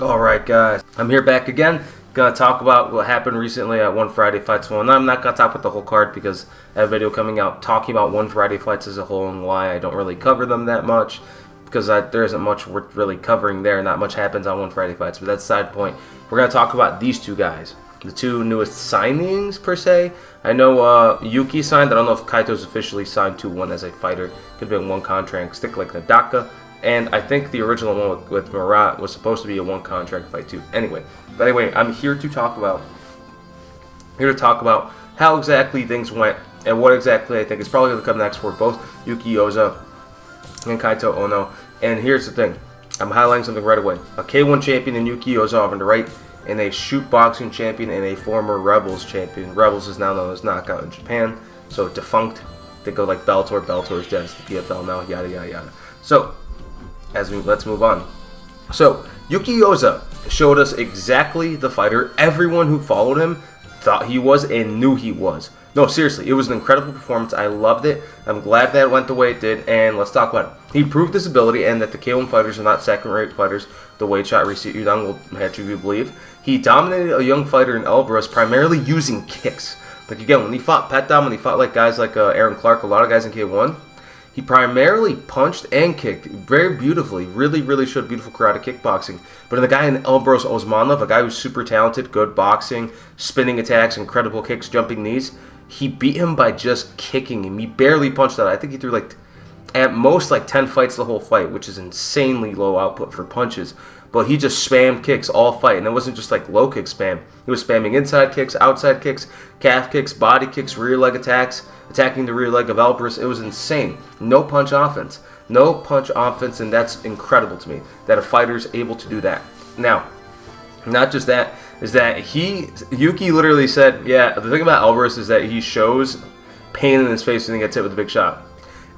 Alright guys, I'm here back again. Gonna talk about what happened recently at One Friday Fights 1. I'm not gonna talk about the whole card because I have a video coming out talking about One Friday Fights as a whole and why I don't really cover them that much. Because there isn't much worth really covering there, not much happens on One Friday Fights, but that's a side point. We're gonna talk about these two guys. The two newest signings, per se. I know Yuki signed. I don't know if Kaito's officially signed to one as a fighter. Could have been one contract, stick like Nadaka. And I think the original one with Murat was supposed to be a one contract fight too. Anyway, I'm here to talk about how exactly things went and what exactly I think is probably going to come next for both Yuki Yoza and Kaito Ono. And here's the thing, I'm highlighting something right away. A K1 champion in Yuki Yoza on the right, and a shoot boxing champion and a former Rebels champion. Rebels is now known as Knockout in Japan, so defunct. Think of like Bellator. Bellator is dead. It's the PFL now. Yada yada yada. So let's move on. So Yuki Yoza showed us exactly the fighter everyone who followed him thought he was and knew he was. No, seriously, it was an incredible performance. I loved it. I'm glad that it went the way it did, and let's talk about it. He proved his ability and that the K1 fighters are not second-rate fighters the way Chat Yudang will have you believe. He dominated a young fighter in Elbrus primarily using kicks. Like again, when he fought Petdom, when he fought like guys like Aaron Clark, a lot of guys in K1, he primarily punched and kicked very beautifully. Really showed beautiful karate kickboxing. But in the guy in Elbrus Osmanov, a guy who's super talented, good boxing, spinning attacks, incredible kicks, jumping knees, he beat him by just kicking him. He barely punched out. I think he threw like at most like 10 fights the whole fight, which is insanely low output for punches. But he just spammed kicks all fight, and it wasn't just like low kick spam. He was spamming inside kicks, outside kicks, calf kicks, body kicks, rear leg attacks, attacking the rear leg of Elbrus. It was insane. No punch offense. No punch offense, and that's incredible to me that a fighter's able to do that. Now, not just that, is that Yuki literally said, yeah, the thing about Elbrus is that he shows pain in his face when he gets hit with a big shot.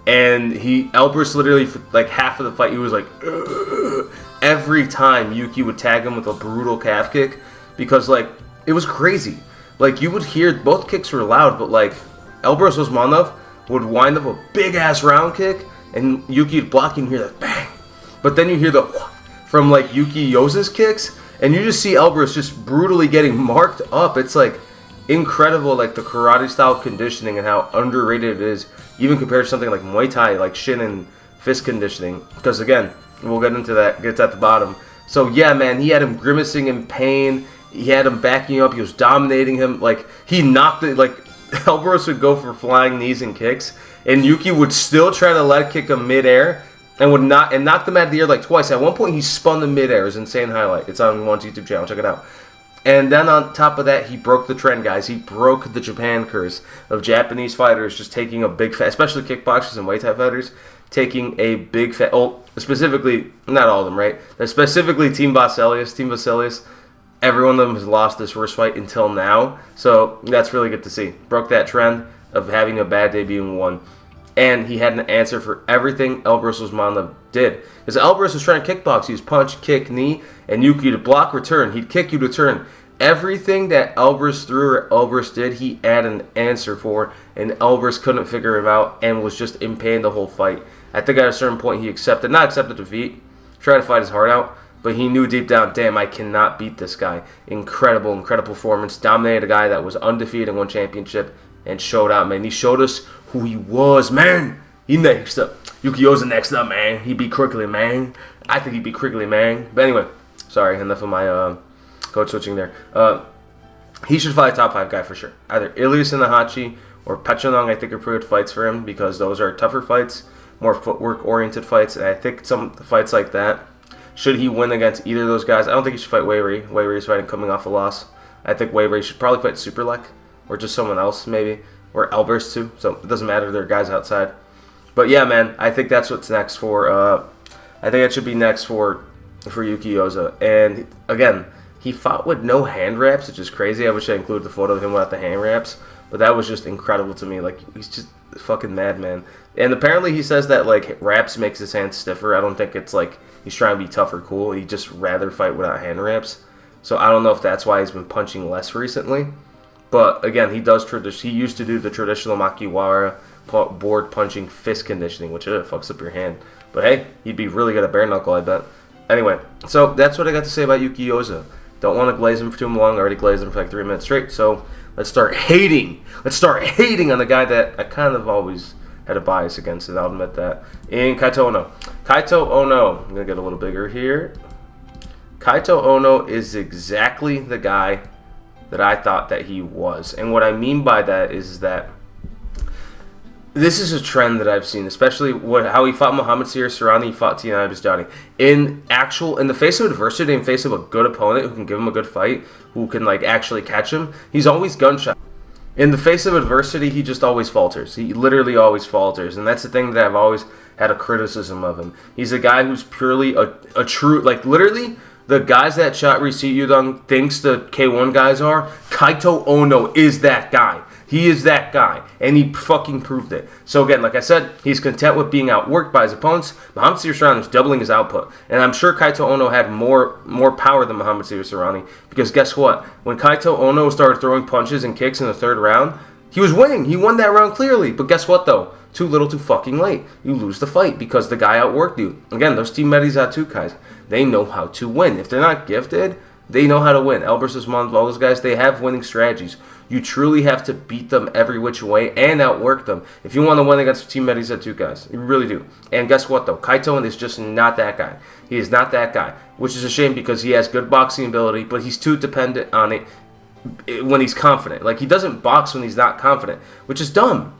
And Elbrus literally, for like half of the fight, he was like, ugh. Every time Yuki would tag him with a brutal calf kick, because like, it was crazy. Like, you would hear, both kicks were loud, but like, Elbrus Osmanov would wind up a big ass round kick, and Yuki would block, and you hear that bang. But then you hear the from like Yuki Yoza's kicks, and you just see Elbrus just brutally getting marked up. It's like incredible, like the karate style conditioning and how underrated it is, even compared to something like Muay Thai, like shin and fist conditioning. Because again, we'll get into that, gets at the bottom. So yeah, man, he had him grimacing in pain. He had him backing up. He was dominating him. Like, he knocked it, like, Elbrus would go for flying knees and kicks, and Yuki would still try to leg kick him midair and knock them out of the air like twice. At one point, he spun them midair. It's an insane highlight. It's on one's YouTube channel. Check it out. And then on top of that, he broke the trend, guys. He broke the Japan curse of Japanese fighters just taking a big fat, especially kickboxers and Muay Thai fighters, taking a big fat, specifically, not all of them, right? Specifically Team Vasilius, every one of them has lost this first fight until now. So that's really good to see. Broke that trend of having a bad debut and won. And he had an answer for everything Elbrus Osmanov did. Because Elbrus was trying to kickbox. He was punch, kick, knee, and Yuki to block, return. He'd kick you to turn. Everything that Elbrus threw or Elbrus did, he had an answer for, and Elbrus couldn't figure him out and was just in pain the whole fight. I think at a certain point he not accepted defeat, tried to fight his heart out, but he knew deep down, damn, I cannot beat this guy. Incredible performance. Dominated a guy that was undefeated and won championship and showed out, man. He showed us who he was, man. He next up. Yuki Yoza next up, man. He beat Quickly, man. I think he beat Quickly, man. But anyway, sorry, enough of my code switching there. He should fight a top 5 guy for sure. Either Ilias Inahachi or Pechanong, I think, are pretty good fights for him because those are tougher fights, more footwork-oriented fights, and I think some fights like that, should he win against either of those guys, I don't think he should fight Weiri. Weiri's fighting coming off a loss. I think Weiri should probably fight Superlek or just someone else maybe, or Elbrus too, so it doesn't matter, there are guys outside. But yeah, man, I think that's what's next for, I think that should be next for Yuki Yoza. And again, he fought with no hand wraps, which is crazy. I wish I included the photo of him without the hand wraps, but that was just incredible to me. Like, he's just a fucking madman. And apparently he says that, like, wraps makes his hands stiffer. I don't think it's like he's trying to be tough or cool. He'd just rather fight without hand wraps. So I don't know if that's why he's been punching less recently. But again, he used to do the traditional Makiwara board punching fist conditioning, which fucks up your hand. But hey, he'd be really good at bare knuckle, I bet. Anyway, so that's what I got to say about Yuki Yoza. Don't want to glaze him for too long. I already glazed him for like 3 minutes straight. So let's start hating. Let's start hating on the guy that I kind of always had a bias against, and I'll admit that. In Kaito Ono. Kaito Ono. I'm going to get a little bigger here. Kaito Ono is exactly the guy that I thought that he was. And what I mean by that is that this is a trend that I've seen, especially how he fought Mohammad Siasarani, he fought Tiana Bisjani. In the face of adversity, in face of a good opponent who can give him a good fight, who can like actually catch him, he's always gunshot. In the face of adversity, he just always falters. He literally always falters, and that's the thing that I've always had a criticism of him. He's a guy who's purely a true, like literally, the guys that shot Receipt Yudong thinks the K1 guys are, Kaito Ono is that guy. He is that guy, and he fucking proved it. So again, like I said, he's content with being outworked by his opponents. Mohammad Siasarani is doubling his output, and I'm sure Kaito Ono had more power than Mohammad Siasarani, because guess what? When Kaito Ono started throwing punches and kicks in the third round, he was winning. He won that round clearly, but guess what though? Too little, too fucking late. You lose the fight because the guy outworked you. Again, those Team Medizatu guys, they know how to win. If they're not gifted, they know how to win. Elbrus Osmanov, all those guys, they have winning strategies. You truly have to beat them every which way and outwork them if you want to win against Team Medizatu guys. You really do. And guess what, though? Kaito is just not that guy. He is not that guy, which is a shame because he has good boxing ability, but he's too dependent on it when he's confident. Like, he doesn't box when he's not confident, which is dumb.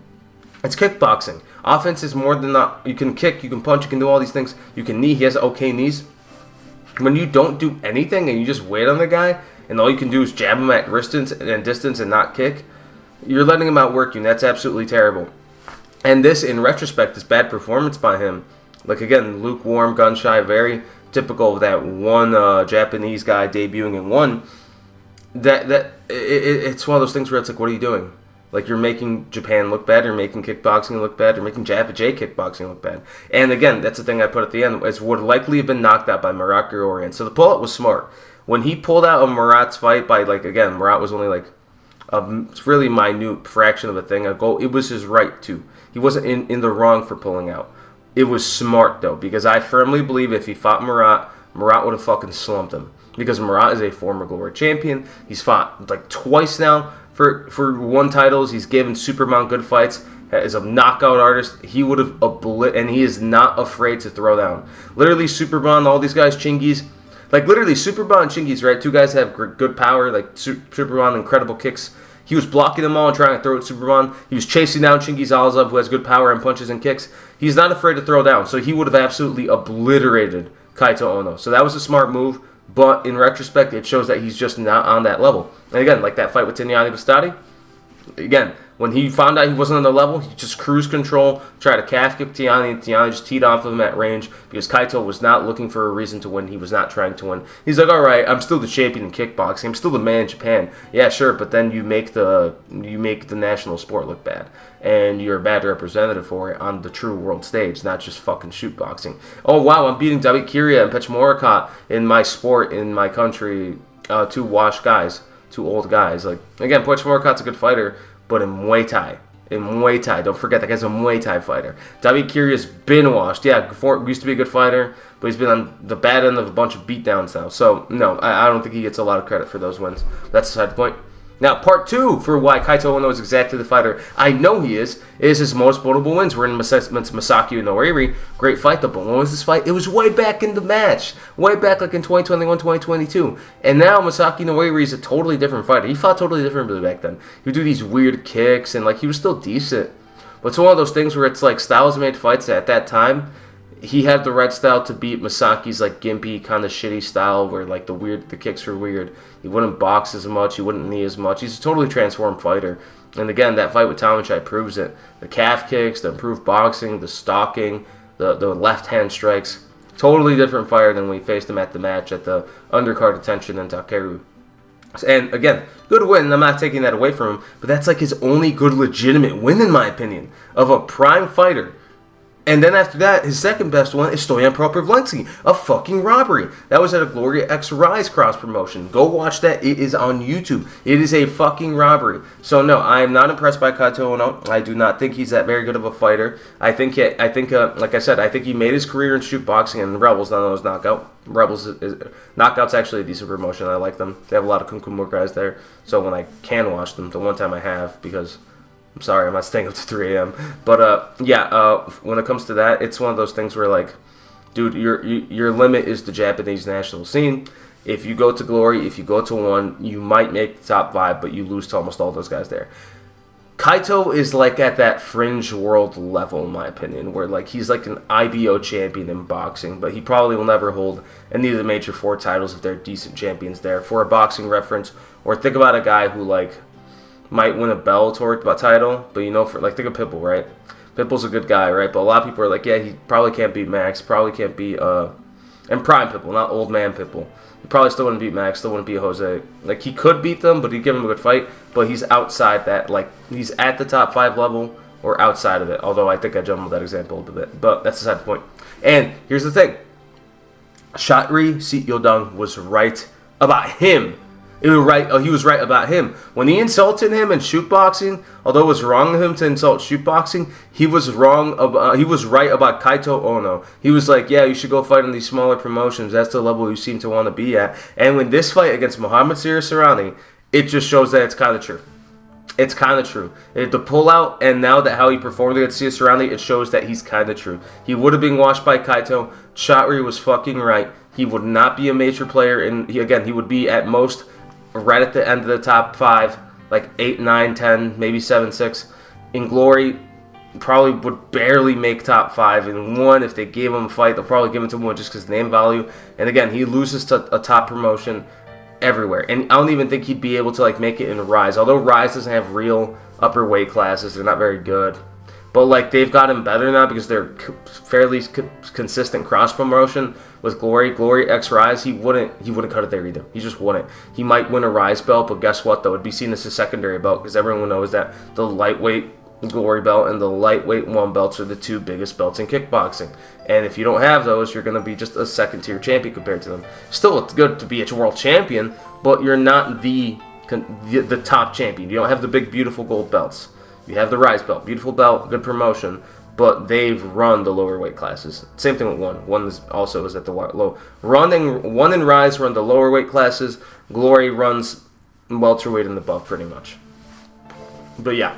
It's kickboxing. Offense is more than that. You can kick, you can punch, you can do all these things. You can knee. He has okay knees. When you don't do anything and you just wait on the guy, and all you can do is jab him at distance and not kick, you're letting him outwork you, and that's absolutely terrible. And this, in retrospect, is bad performance by him. Like, again, lukewarm, gun-shy, very typical of that one Japanese guy debuting in one. It's one of those things where it's like, what are you doing? Like, you're making Japan look bad, you're making kickboxing look bad, you're making J kickboxing look bad. And again, that's the thing I put at the end, is would likely have been knocked out by Murat Grigorian. So the pull-out was smart. When he pulled out of Murat's fight by, like, again, Murat was only, like, a really minute fraction of a thing, a goal, it was his right to. He wasn't in the wrong for pulling out. It was smart, though, because I firmly believe if he fought Murat would have fucking slumped him. Because Murat is a former Glory champion. He's fought, like, twice now for one titles. He's given Superman good fights. As a knockout artist, he would have and he is not afraid to throw down. Literally, Superman, all these guys, Chingiz. Like, literally, Superman and Chingiz, right? Two guys have good power. Like, Superman, incredible kicks. He was blocking them all and trying to throw at Superman. He was chasing down Chingiz Alazov, who has good power and punches and kicks. He's not afraid to throw down. So he would have absolutely obliterated Kaito Ono. So that was a smart move. But in retrospect, it shows that he's just not on that level. And again, like that fight with Tiana Bisjani, again, when he found out he wasn't on the level, he just cruise control, tried to calf kick Tiana, and Tiana just teed off of him at range because Kaito was not looking for a reason to win. He was not trying to win. He's like, all right, I'm still the champion in kickboxing. I'm still the man in Japan. Yeah, sure, but then you make the national sport look bad, and you're a bad representative for it on the true world stage, not just fucking shoot boxing. Oh wow, I'm beating David Kiria and Pechmorikat in my sport in my country. Two washed guys, two old guys. Like, again, Pechmorikat's a good fighter. But in Muay Thai, don't forget that guy's a Muay Thai fighter. David Kiria's been washed. Yeah, before used to be a good fighter, but he's been on the bad end of a bunch of beatdowns now. So, no, I don't think he gets a lot of credit for those wins. That's the side point. Now, part two for why Kaito Ono is exactly the fighter I know he is his most notable wins were in Masaki Inoiri. Great fight, though. But when was this fight? It was way back in the match. Way back like in 2021, 2022. And now Masaki Inoiri is a totally different fighter. He fought totally differently back then. He would do these weird kicks, and like he was still decent. But it's one of those things where it's like styles made fights at that time. He had the right style to beat Masaki's like gimpy kind of shitty style where like the kicks were weird. He wouldn't box as much, he wouldn't knee as much. He's a totally transformed fighter. And again, that fight with Tamachai proves it. The calf kicks, the improved boxing, the stalking, the left hand strikes. Totally different fighter than when we faced him at the match at the undercard attention in Takeru. And again, good win. I'm not taking that away from him, but that's like his only good legitimate win in my opinion of a prime fighter. And then after that, his second best one is Stoyan Propravlensky, a fucking robbery. That was at a Glory X Rise cross promotion. Go watch that. It is on YouTube. It is a fucking robbery. So no, I am not impressed by Kaito Ono. I do not think he's that very good of a fighter. I think, like I said, I think he made his career in shoot boxing and Rebels, none of those knockout. Rebels, Knockout's actually a decent promotion. I like them. They have a lot of Kung Fu More guys there. So when I can watch them, the one time I have, because I'm sorry, I'm not staying up to 3 a.m. But when it comes to that, it's one of those things where, like, dude, your limit is the Japanese national scene. If you go to Glory, if you go to one, you might make the top 5, but you lose to almost all those guys there. Kaito is like at that fringe world level, in my opinion, where like he's like an IBO champion in boxing, but he probably will never hold any of the major 4 titles if they're decent champions there. For a boxing reference, or think about a guy who like might win a Bellator title, but you know, for like, think of Pitbull, right? Pitbull's a good guy, right? But a lot of people are like, yeah, he probably can't beat Max, probably can't beat and prime Pitbull, not old man Pitbull. He probably still wouldn't beat Max, still wouldn't beat Jose. Like, he could beat them, but he'd give him a good fight, but he's outside that, like, he's at the top 5 level or outside of it, although I think I jumbled that example a bit, but that's beside the point. And here's the thing. Chatri Seetyodong was right about him. He was right about him. When he insulted him in shoot boxing, although it was wrong of him to insult shoot boxing, he was right about Kaito Ono. He was like, yeah, you should go fight in these smaller promotions. That's the level you seem to want to be at. And when this fight against Mohammad Siasarani, it just shows that it's kind of true. It's kind of true. The pullout, and now that how he performed against Siasarani, it shows that he's kind of true. He would have been washed by Kaito. Chatri was fucking right. He would not be a major player, and he would be at most right at the end of the top 5, like 8, 9, 10, maybe 7, 6. In Glory, probably would barely make top 5. In 1, if they gave him a fight, they'll probably give him to 1 just because of name value. And again, he loses to a top promotion everywhere. And I don't even think he'd be able to like make it in Rise. Although Rise doesn't have real upper weight classes, they're not very good. But like, they've gotten better now because they're fairly consistent cross promotion with Glory X Rise. He wouldn't cut it there either. He just wouldn't. He might win a Rise belt, but guess what though? It'd be seen as a secondary belt because everyone knows that the lightweight Glory belt and the lightweight 1 belts are the 2 biggest belts in kickboxing. And if you don't have those, you're going to be just a second tier champion compared to them. Still, it's good to be a world champion, but you're not the top champion. You don't have the big beautiful gold belts. You have the Rise belt, beautiful belt, good promotion, but they've run the lower weight classes. Same thing with 1. 1 is also at the low. 1 and Rise run the lower weight classes. Glory runs welterweight and above pretty much. But yeah.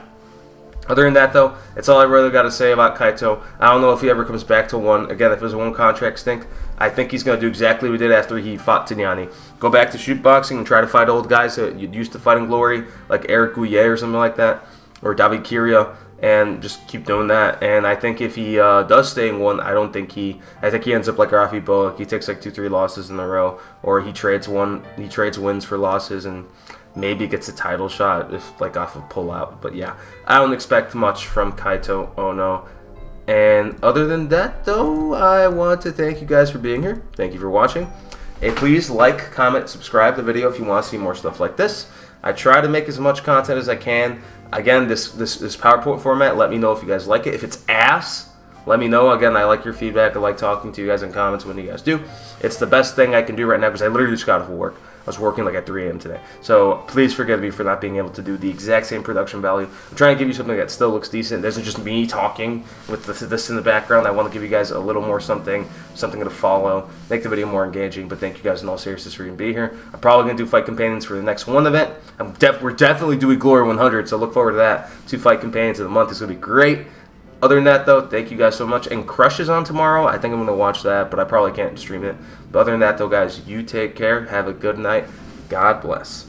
Other than that, though, that's all I really got to say about Kaito. I don't know if he ever comes back to 1. Again, if it was a 1 contract stint, I think he's going to do exactly what he did after he fought Tignani. Go back to shoot boxing and try to fight old guys that you used to fight in Glory, like Eric Gouillet or something like that, or David Kiria, and just keep doing that. And I think if he does stay in 1, I think he ends up like Rafi Boak. He takes like 2-3 losses in a row, or he trades wins for losses and maybe gets a title shot if like off a pullout. But yeah, I don't expect much from Kaito Ono. And other than that, though, I want to thank you guys for being here. Thank you for watching. Hey, please like, comment, subscribe the video if you want to see more stuff like this. I try to make as much content as I can. Again, this PowerPoint format, let me know if you guys like it. If it's ass, let me know. Again, I like your feedback. I like talking to you guys in comments when you guys do. It's the best thing I can do right now because I literally just got off of work. I was working like at 3 a.m. today. So please forgive me for not being able to do the exact same production value. I'm trying to give you something that still looks decent. This isn't just me talking with this in the background. I want to give you guys a little more something to follow, make the video more engaging. But thank you guys in all seriousness for even being here. I'm probably going to do Fight Companions for the next 1 event. We're definitely doing Glory 100, so look forward to that. 2 Fight Companions of the month is going to be great. Other than that, though, thank you guys so much. And Crush is on tomorrow. I think I'm going to watch that, but I probably can't stream it. But other than that, though, guys, you take care. Have a good night. God bless.